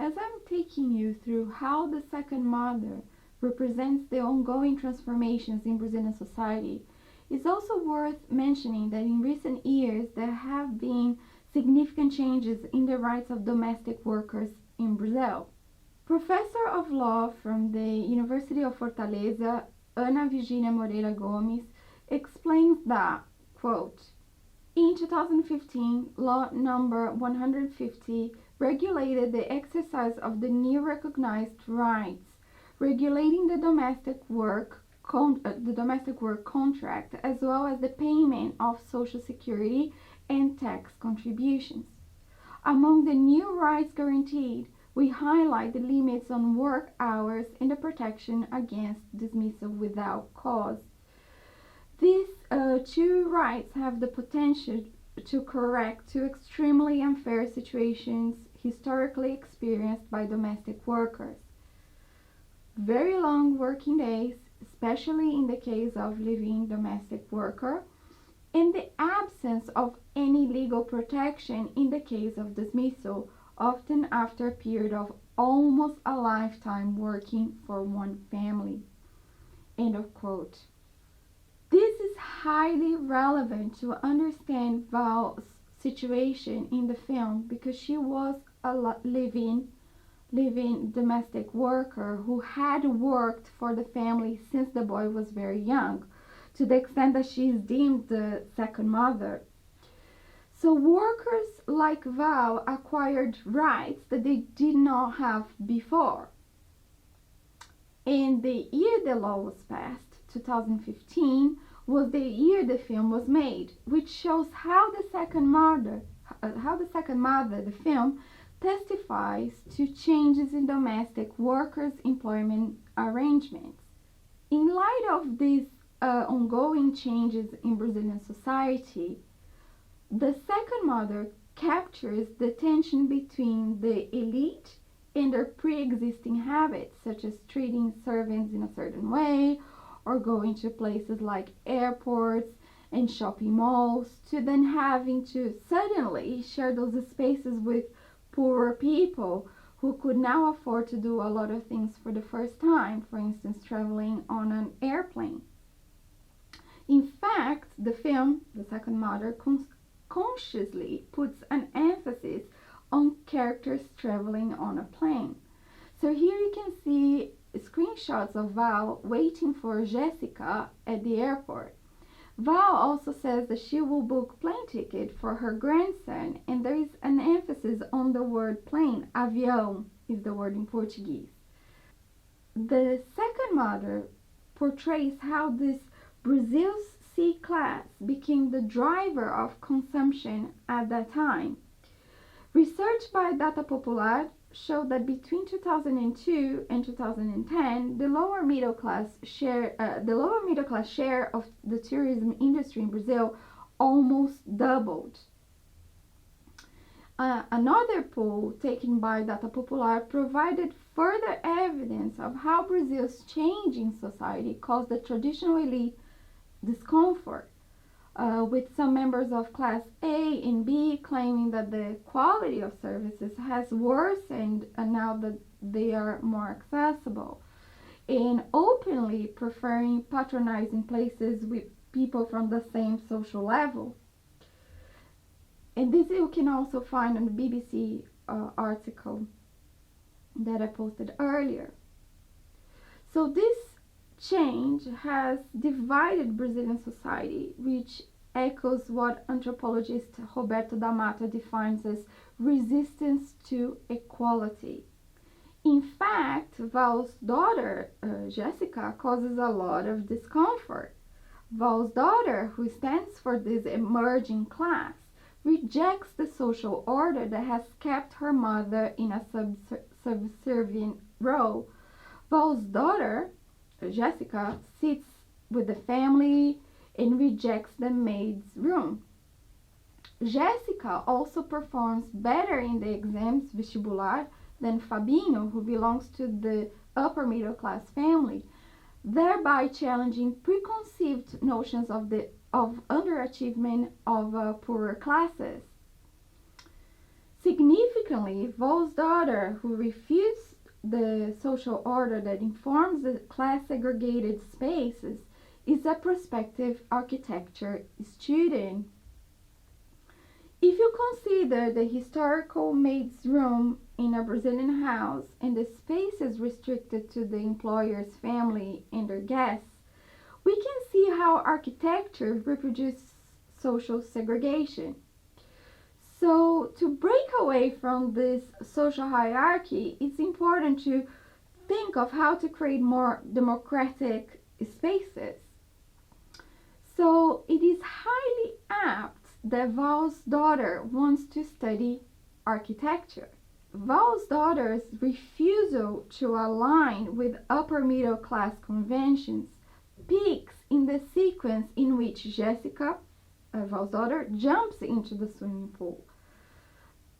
as I'm taking you through how the second mother represents the ongoing transformations in Brazilian society, it's also worth mentioning that in recent years there have been significant changes in the rights of domestic workers in Brazil. Professor of Law from the University of Fortaleza, Ana Virginia Moreira Gomes, explains that, quote, in 2015, Law Number 150 regulated the exercise of the new recognized rights, regulating the domestic work contract, as well as the payment of Social Security and tax contributions. Among the new rights guaranteed, we highlight the limits on work hours and the protection against dismissal without cause. These two rights have the potential to correct two extremely unfair situations historically experienced by domestic workers. Very long working days, especially in the case of living domestic worker, and the absence of any legal protection in the case of dismissal, often after a period of almost a lifetime working for one family. End of quote. This is highly relevant to understand Val's situation in the film because she was a living domestic worker who had worked for the family since the boy was very young, to the extent that she is deemed the second mother. So workers like Val acquired rights that they did not have before. And the year the law was passed, 2015, was the year the film was made, which shows how the second mother, the film, testifies to changes in domestic workers' employment arrangements. In light of these ongoing changes in Brazilian society, the second mother captures the tension between the elite and their pre-existing habits, such as treating servants in a certain way or going to places like airports and shopping malls, to then having to suddenly share those spaces with poorer people who could now afford to do a lot of things for the first time, for instance, traveling on an airplane. In fact, the film, The Second Mother, consciously puts an emphasis on characters traveling on a plane. So here you can see screenshots of Val waiting for Jessica at the airport. Val also says that she will book plane ticket for her grandson, and there is an emphasis on the word plane. Avião is the word in Portuguese. The second mother portrays how this Brazil's C class became the driver of consumption at that time. Research by Data Popular showed that between 2002 and 2010, the lower middle class share of the tourism industry in Brazil almost doubled. Another poll taken by Data Popular provided further evidence of how Brazil's changing society caused the traditional elite discomfort, with some members of Class A and B claiming that the quality of services has worsened now that they are more accessible, and openly preferring patronizing places with people from the same social level. And this you can also find on the BBC article that I posted earlier. So this change has divided Brazilian society, which echoes what anthropologist Roberto da Mata defines as resistance to equality. In fact, Val's daughter, Jessica, causes a lot of discomfort. Val's daughter, who stands for this emerging class, rejects the social order that has kept her mother in a subservient role. Val's daughter, Jessica, sits with the family and rejects the maid's room. Jessica also performs better in the exams vestibular than Fabinho, who belongs to the upper middle class family, thereby challenging preconceived notions of underachievement of poorer classes. Significantly, Val's daughter, who refused the social order that informs the class-segregated spaces, is a prospective architecture student. If you consider the historical maid's room in a Brazilian house and the spaces restricted to the employer's family and their guests, we can see how architecture reproduces social segregation. So, to break away from this social hierarchy, it's important to think of how to create more democratic spaces. So, it is highly apt that Val's daughter wants to study architecture. Val's daughter's refusal to align with upper middle class conventions peaks in the sequence in which Jessica, Val's daughter, jumps into the swimming pool.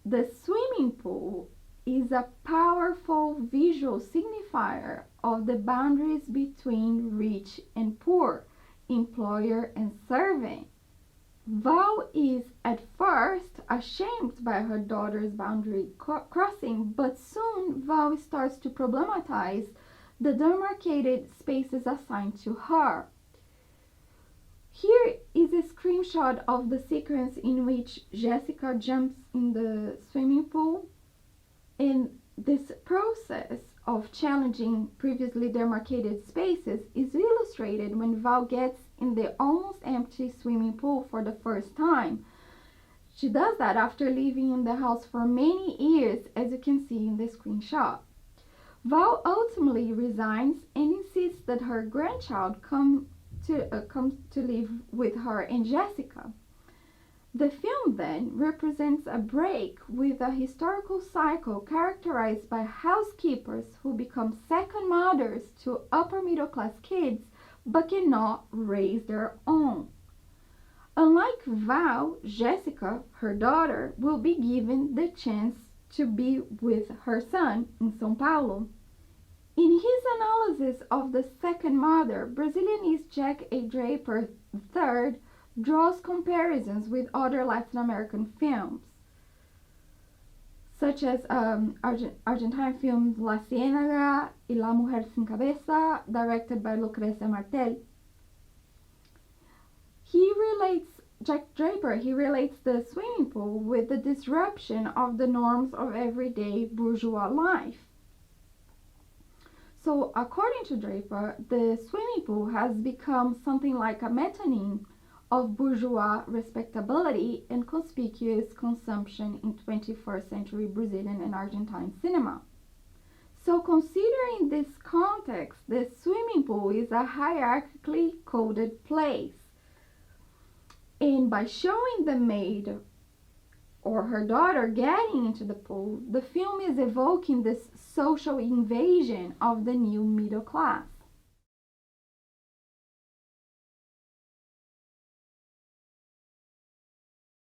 The swimming pool is a powerful visual signifier of the boundaries between rich and poor, employer and servant. Val is at first ashamed by her daughter's boundary crossing, but soon Val starts to problematize the demarcated spaces assigned to her. Here is a screenshot of the sequence in which Jessica jumps in the swimming pool. And this process of challenging previously demarcated spaces is illustrated when Val gets in the almost empty swimming pool for the first time. She does that after living in the house for many years, as you can see in the screenshot. Val ultimately resigns and insists that her grandchild come to live with her and Jessica. The film then represents a break with a historical cycle characterized by housekeepers who become second mothers to upper middle class kids but cannot raise their own. Unlike Val, Jessica, her daughter, will be given the chance to be with her son in São Paulo. In his analysis of the second mother, Brazilianist Jack A. Draper III draws comparisons with other Latin American films, such as Argentine films La Ciénaga y La Mujer Sin Cabeza, directed by Lucrecia Martel. Jack Draper relates the swimming pool with the disruption of the norms of everyday bourgeois life. So, according to Draper, the swimming pool has become something like a metonym of bourgeois respectability and conspicuous consumption in 21st century Brazilian and Argentine cinema. So, considering this context, the swimming pool is a hierarchically coded place. And by showing the maid or her daughter getting into the pool, the film is evoking this social invasion of the new middle class.